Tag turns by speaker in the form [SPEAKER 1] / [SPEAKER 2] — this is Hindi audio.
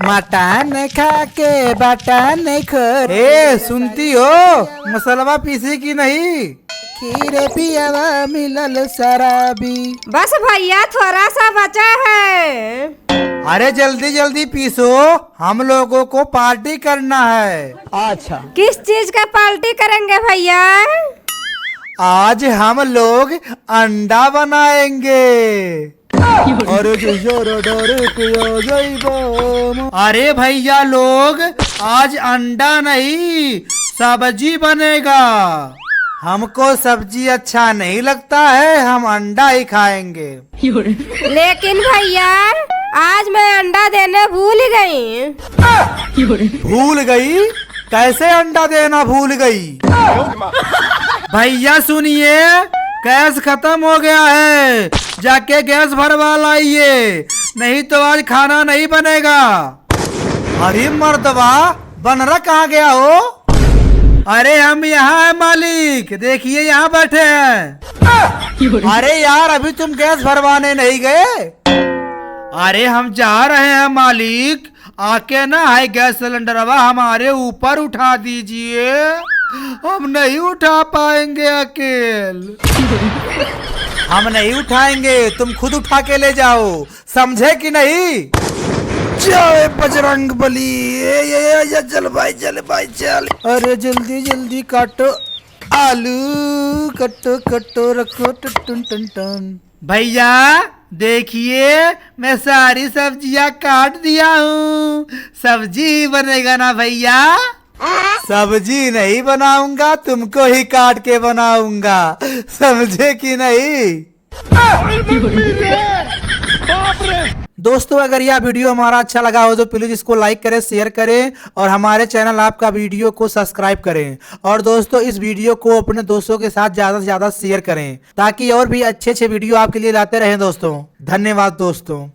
[SPEAKER 1] मटन खा के बटन खोर। ए सुनती हो, मसलवा पीसी की नहीं, खीरे पियावा मिलल शराबी।
[SPEAKER 2] बस भैया थोड़ा सा बचा है।
[SPEAKER 1] अरे जल्दी जल्दी पीसो, हम लोगों को पार्टी करना है। अच्छा,
[SPEAKER 2] किस चीज का पार्टी करेंगे भैया?
[SPEAKER 1] आज हम लोग अंडा बनाएंगे। अरे भैया लोग, आज अंडा नहीं सब्जी बनेगा। हमको सब्जी अच्छा नहीं लगता है, हम अंडा ही खाएंगे।
[SPEAKER 2] लेकिन भैया आज मैं अंडा देने भूल गई।
[SPEAKER 1] भूल गई? कैसे अंडा देना भूल गई? भैया सुनिए, गैस खत्म हो गया है, जाके गैस भरवा लाइए, नहीं तो आज खाना नहीं बनेगा। अरे मर्दवा, बनरा कहाँ गया हो? अरे हम यहाँ है मालिक, देखिए यहाँ बैठे हैं। अरे यार, अभी तुम गैस भरवाने नहीं गए? अरे हम जा रहे हैं मालिक, आके ना है गैस सिलेंडरवा हमारे ऊपर उठा दीजिए, हम नहीं उठा पाएंगे अकेल। हम नहीं उठाएंगे, तुम खुद उठा के ले जाओ, समझे कि नहीं? जय बजरंग बली। ये चल भाई, चल भाई चल। अरे जल्दी जल्दी काटो आलू, कटो कटो रखो टन टन टन। भैया देखिए, मैं सारी सब्जियां काट दिया हूँ, सब्जी बनेगा ना भैया? सब्जी नहीं बनाऊंगा, तुमको ही काट के बनाऊंगा, समझे कि नहीं? दोस्तों, अगर यह वीडियो हमारा अच्छा लगा हो तो प्लीज इसको लाइक करें, शेयर करें और हमारे चैनल आपका वीडियो को सब्सक्राइब करें। और दोस्तों, इस वीडियो को अपने दोस्तों के साथ ज्यादा से ज्यादा शेयर करें ताकि और भी अच्छे अच्छे वीडियो आपके लिए लाते रहें दोस्तों। धन्यवाद दोस्तों।